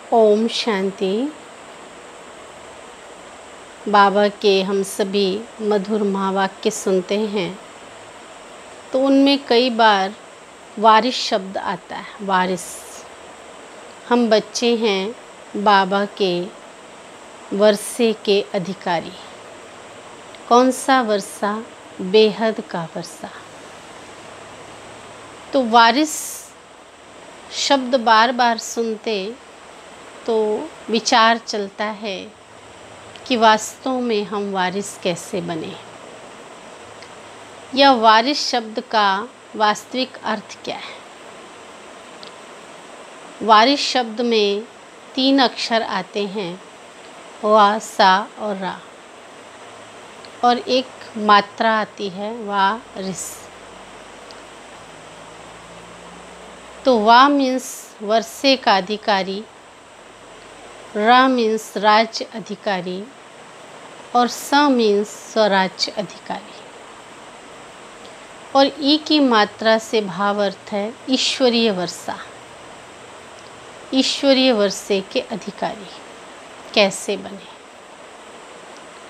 ओम शांति। बाबा के हम सभी मधुर महावाक्य सुनते हैं तो उनमें कई बार वारिस शब्द आता है। वारिस, हम बच्चे हैं बाबा के वर्षे के अधिकारी। कौन सा वर्षा? बेहद का वर्षा। तो वारिस शब्द बार बार सुनते तो विचार चलता है कि वास्तव में हम वारिस कैसे बने। यह वारिस शब्द का वास्तविक अर्थ क्या है? वारिस शब्द में 3 अक्षर आते हैं, वा, सा और रा, और एक मात्रा आती है वारिस। तो वा मीन्स वर्षे का अधिकारी, रा मीन्स राज्य अधिकारी और स मीन्स स्वराज्य अधिकारी। और ई की मात्रा से भाव अर्थ है ईश्वरीय वर्षा। ईश्वरीय वर्षे के अधिकारी कैसे बने?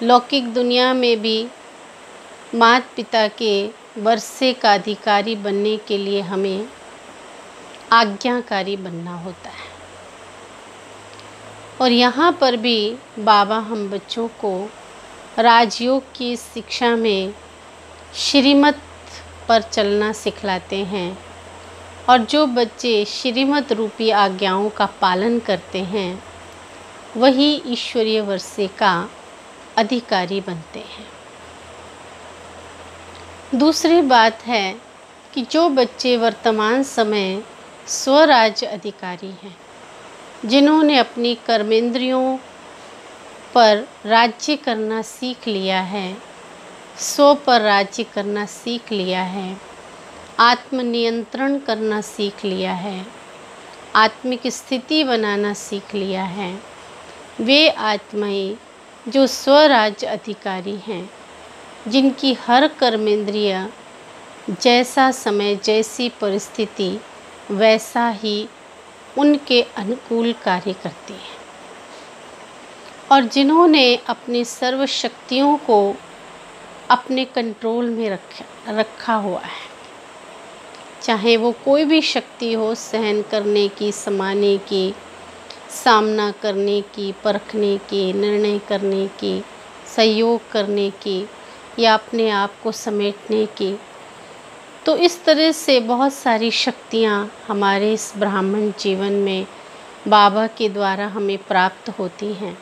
लौकिक दुनिया में भी माता पिता के वर्षे का अधिकारी बनने के लिए हमें आज्ञाकारी बनना होता है। और यहाँ पर भी बाबा हम बच्चों को राजयोग की शिक्षा में श्रीमत पर चलना सिखलाते हैं। और जो बच्चे श्रीमत रूपी आज्ञाओं का पालन करते हैं वही ईश्वरीय वर्षे का अधिकारी बनते हैं। दूसरी बात है कि जो बच्चे वर्तमान समय स्वराज्य अधिकारी हैं, जिन्होंने अपनी कर्मेंद्रियों पर राज्य करना सीख लिया है, स्व पर राज्य करना सीख लिया है, आत्मनियंत्रण करना सीख लिया है, आत्मिक स्थिति बनाना सीख लिया है, वे आत्माएं जो स्वराज्य अधिकारी हैं, जिनकी हर कर्मेंद्रिय जैसा समय जैसी परिस्थिति वैसा ही उनके अनुकूल कार्य करती है, और जिन्होंने अपनी सर्व शक्तियों को अपने कंट्रोल में रखा हुआ है। चाहे वो कोई भी शक्ति हो, सहन करने की, समाने की, सामना करने की, परखने की, निर्णय करने की, सहयोग करने की या अपने आप को समेटने की। तो इस तरह से बहुत सारी शक्तियाँ हमारे इस ब्राह्मण जीवन में बाबा के द्वारा हमें प्राप्त होती हैं।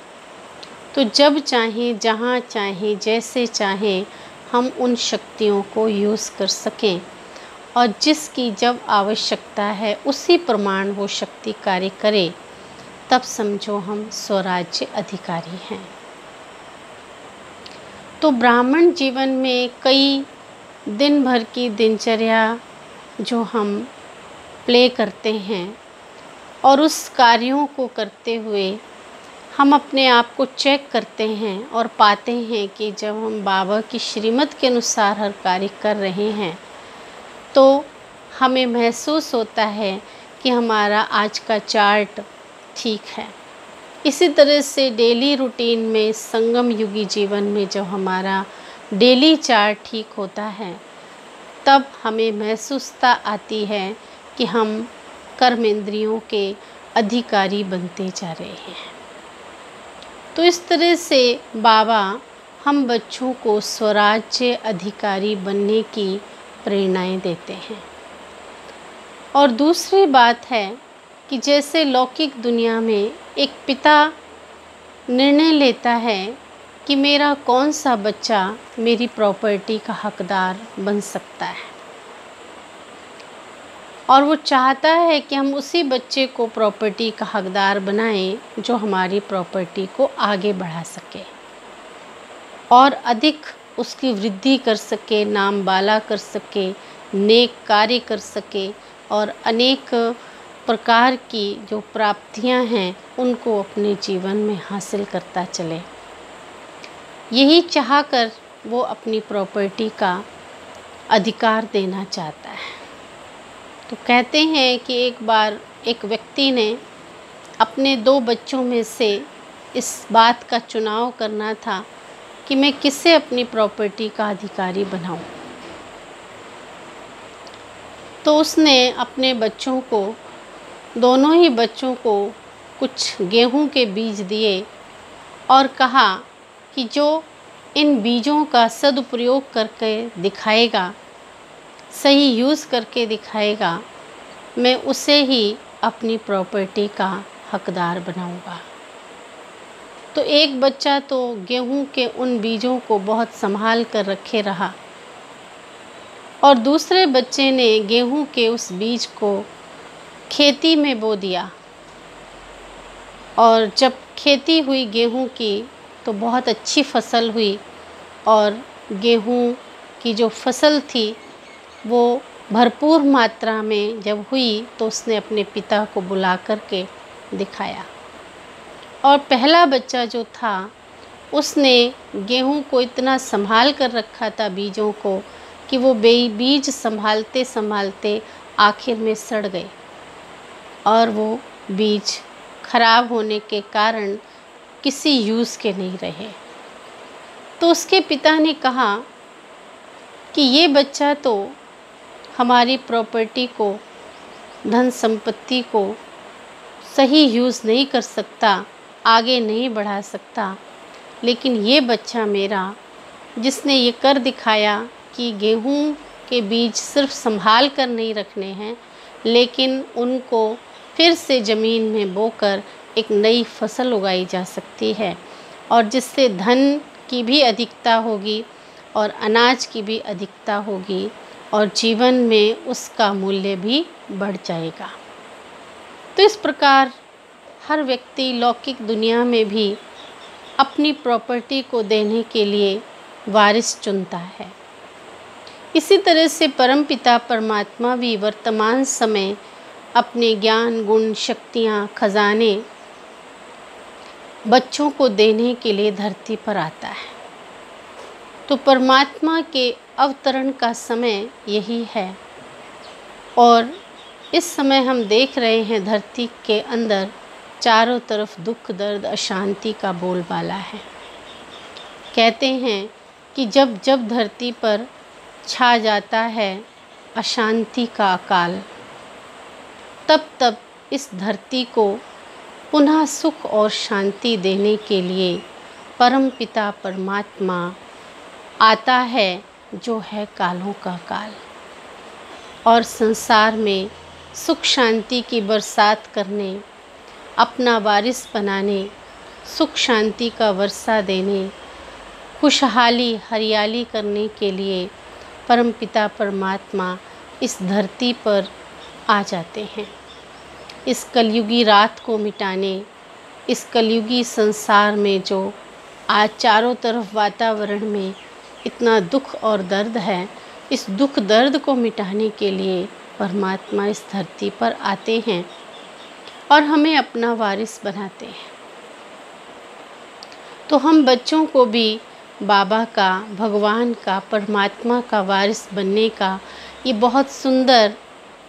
तो जब चाहें, जहाँ चाहें, जैसे चाहें हम उन शक्तियों को यूज़ कर सकें, और जिसकी जब आवश्यकता है उसी प्रमाण वो शक्ति कार्य करे, तब समझो हम स्वराज्य अधिकारी हैं। तो ब्राह्मण जीवन में कई दिन भर की दिनचर्या जो हम प्ले करते हैं, और उस कार्यों को करते हुए हम अपने आप को चेक करते हैं और पाते हैं कि जब हम बाबा की श्रीमत के अनुसार हर कार्य कर रहे हैं तो हमें महसूस होता है कि हमारा आज का चार्ट ठीक है। इसी तरह से डेली रूटीन में, संगम युगी जीवन में जब हमारा डेली चार्ट ठीक होता है, तब हमें महसूसता आती है कि हम कर्मेंद्रियों के अधिकारी बनते जा रहे हैं। तो इस तरह से बाबा हम बच्चों को स्वराज्य अधिकारी बनने की प्रेरणाएं देते हैं। और दूसरी बात है कि जैसे लौकिक दुनिया में एक पिता निर्णय लेता है कि मेरा कौन सा बच्चा मेरी प्रॉपर्टी का हकदार बन सकता है, और वो चाहता है कि हम उसी बच्चे को प्रॉपर्टी का हकदार बनाएं जो हमारी प्रॉपर्टी को आगे बढ़ा सके और अधिक उसकी वृद्धि कर सके, नाम बाला कर सके, नेक कार्य कर सके, और अनेक प्रकार की जो प्राप्तियां हैं उनको अपने जीवन में हासिल करता चले। यही चाहकर वो अपनी प्रॉपर्टी का अधिकार देना चाहता है। तो कहते हैं कि एक बार एक व्यक्ति ने अपने 2 बच्चों में से इस बात का चुनाव करना था कि मैं किसे अपनी प्रॉपर्टी का अधिकारी बनाऊं। तो उसने अपने बच्चों को, दोनों ही बच्चों को कुछ गेहूं के बीज दिए और कहा कि जो इन बीजों का सदुपयोग करके दिखाएगा, सही यूज़ करके दिखाएगा, मैं उसे ही अपनी प्रॉपर्टी का हकदार बनाऊंगा। तो एक बच्चा तो गेहूं के उन बीजों को बहुत संभाल कर रखे रहा और दूसरे बच्चे ने गेहूं के उस बीज को खेती में बो दिया। और जब खेती हुई गेहूं की तो बहुत अच्छी फसल हुई और गेहूं की जो फसल थी वो भरपूर मात्रा में जब हुई तो उसने अपने पिता को बुला कर के दिखाया। और पहला बच्चा जो था उसने गेहूं को इतना संभाल कर रखा था बीजों को कि वो बीज संभालते संभालते आखिर में सड़ गए और वो बीज खराब होने के कारण किसी यूज़ के नहीं रहे। तो उसके पिता ने कहा कि ये बच्चा तो हमारी प्रॉपर्टी को, धन संपत्ति को सही यूज़ नहीं कर सकता, आगे नहीं बढ़ा सकता, लेकिन ये बच्चा मेरा जिसने ये कर दिखाया कि गेहूं के बीज सिर्फ संभाल कर नहीं रखने हैं, लेकिन उनको फिर से ज़मीन में बोकर एक नई फसल उगाई जा सकती है और जिससे धन की भी अधिकता होगी और अनाज की भी अधिकता होगी और जीवन में उसका मूल्य भी बढ़ जाएगा। तो इस प्रकार हर व्यक्ति लौकिक दुनिया में भी अपनी प्रॉपर्टी को देने के लिए वारिस चुनता है। इसी तरह से परमपिता परमात्मा भी वर्तमान समय अपने ज्ञान, गुण, शक्तियाँ, खजाने बच्चों को देने के लिए धरती पर आता है। तो परमात्मा के अवतरण का समय यही है और इस समय हम देख रहे हैं धरती के अंदर चारों तरफ दुख, दर्द, अशांति का बोलबाला है। कहते हैं कि जब जब धरती पर छा जाता है अशांति का अकाल, तब तब इस धरती को पुनः सुख और शांति देने के लिए परमपिता परमात्मा आता है, जो है कालों का काल, और संसार में सुख शांति की बरसात करने, अपना वारिस बनाने, सुख शांति का वर्षा देने, खुशहाली हरियाली करने के लिए परमपिता परमात्मा इस धरती पर आ जाते हैं। इस कलयुगी रात को मिटाने, इस कलयुगी संसार में जो आज चारों तरफ वातावरण में इतना दुख और दर्द है, इस दुख दर्द को मिटाने के लिए परमात्मा इस धरती पर आते हैं और हमें अपना वारिस बनाते हैं। तो हम बच्चों को भी बाबा का, भगवान का, परमात्मा का वारिस बनने का ये बहुत सुंदर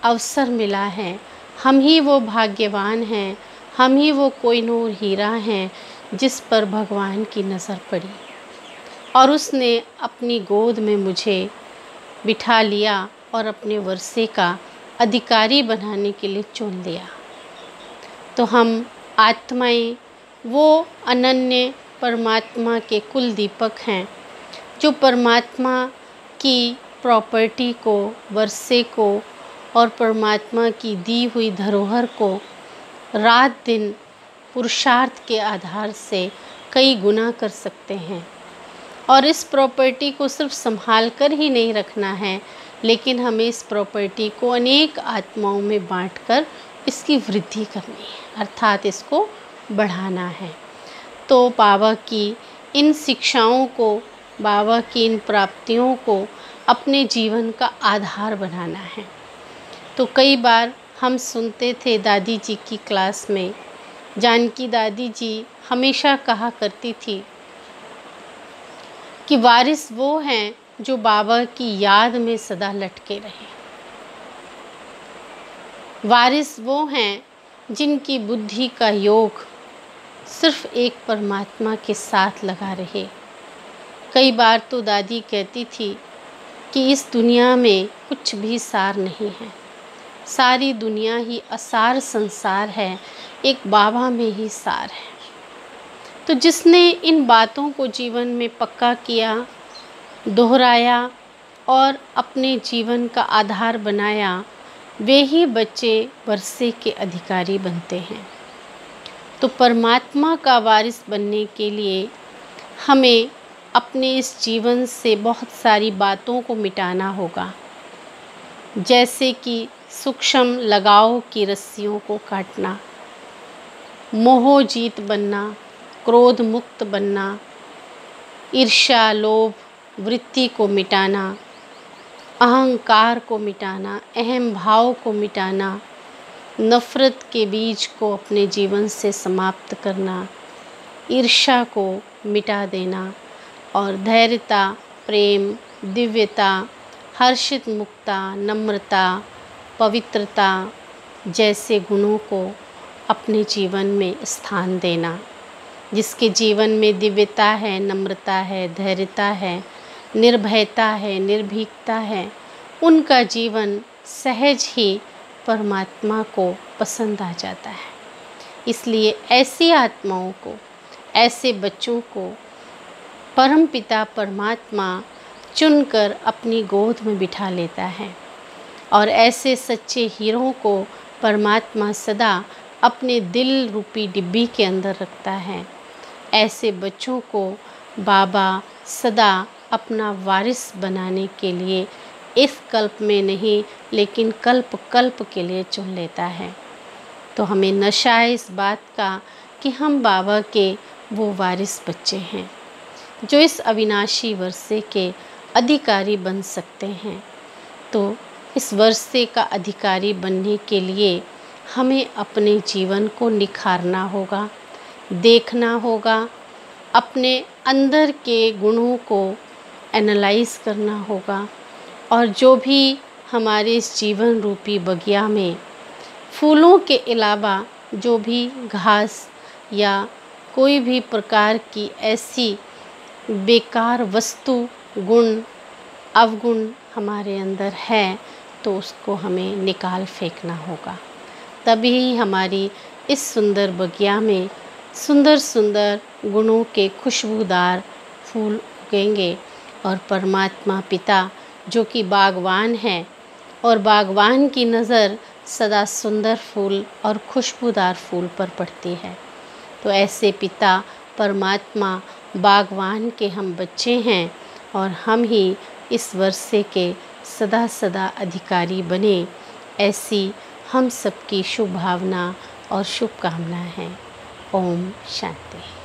अवसर मिला है। हम ही वो भाग्यवान हैं, हम ही वो कोहिनूर हीरा हैं जिस पर भगवान की नज़र पड़ी और उसने अपनी गोद में मुझे बिठा लिया और अपने वर्षे का अधिकारी बनाने के लिए चुन लिया। तो हम आत्माएं वो अनन्य परमात्मा के कुल दीपक हैं जो परमात्मा की प्रॉपर्टी को, वर्षे को और परमात्मा की दी हुई धरोहर को रात दिन पुरुषार्थ के आधार से कई गुना कर सकते हैं। और इस प्रॉपर्टी को सिर्फ संभाल कर ही नहीं रखना है, लेकिन हमें इस प्रॉपर्टी को अनेक आत्माओं में बांटकर इसकी वृद्धि करनी है, अर्थात इसको बढ़ाना है। तो बाबा की इन शिक्षाओं को, बाबा की इन प्राप्तियों को अपने जीवन का आधार बनाना है। तो कई बार हम सुनते थे दादी जी की क्लास में, जानकी दादी जी हमेशा कहा करती थी कि वारिस वो हैं जो बाबा की याद में सदा लटके रहे। वारिस वो हैं जिनकी बुद्धि का योग सिर्फ एक परमात्मा के साथ लगा रहे। कई बार तो दादी कहती थी कि इस दुनिया में कुछ भी सार नहीं है, सारी दुनिया ही असार संसार है, एक बाबा में ही सार है। तो जिसने इन बातों को जीवन में पक्का किया, दोहराया और अपने जीवन का आधार बनाया, वे ही बच्चे वर्षे के अधिकारी बनते हैं। तो परमात्मा का वारिस बनने के लिए हमें अपने इस जीवन से बहुत सारी बातों को मिटाना होगा, जैसे कि सूक्ष्म लगाव की रस्सियों को काटना, मोह जीत बनना, क्रोध मुक्त बनना, ईर्ष्या लोभ वृत्ति को मिटाना, अहंकार को मिटाना, अहम भाव को मिटाना, नफ़रत के बीज को अपने जीवन से समाप्त करना, ईर्ष्या को मिटा देना और धैर्यता, प्रेम, दिव्यता, हर्षित मुक्ता, नम्रता, पवित्रता जैसे गुणों को अपने जीवन में स्थान देना। जिसके जीवन में दिव्यता है, नम्रता है, धैर्यता है, निर्भयता है, निर्भीकता है, उनका जीवन सहज ही परमात्मा को पसंद आ जाता है। इसलिए ऐसी आत्माओं को, ऐसे बच्चों को परमपिता परमात्मा चुनकर अपनी गोद में बिठा लेता है और ऐसे सच्चे हीरों को परमात्मा सदा अपने दिल रूपी डिब्बी के अंदर रखता है। ऐसे बच्चों को बाबा सदा अपना वारिस बनाने के लिए इस कल्प में नहीं लेकिन कल्प कल्प के लिए चुन लेता है। तो हमें नशा है इस बात का कि हम बाबा के वो वारिस बच्चे हैं जो इस अविनाशी वर्षे के अधिकारी बन सकते हैं। तो इस वर्षे का अधिकारी बनने के लिए हमें अपने जीवन को निखारना होगा, देखना होगा, अपने अंदर के गुणों को एनालाइज करना होगा और जो भी हमारे इस जीवन रूपी बगिया में फूलों के अलावा जो भी घास या कोई भी प्रकार की ऐसी बेकार वस्तु, गुण, अवगुण हमारे अंदर है तो उसको हमें निकाल फेंकना होगा। तभी हमारी इस सुंदर बगिया में सुंदर सुंदर गुणों के खुशबूदार फूल उगेंगे और परमात्मा पिता जो कि बागवान है और बागवान की नज़र सदा सुंदर फूल और खुशबूदार फूल पर पड़ती है। तो ऐसे पिता परमात्मा बागवान के हम बच्चे हैं और हम ही इस वर्षे के सदा सदा अधिकारी बने, ऐसी हम सबकी शुभ भावना और शुभकामना है। ओम शांति।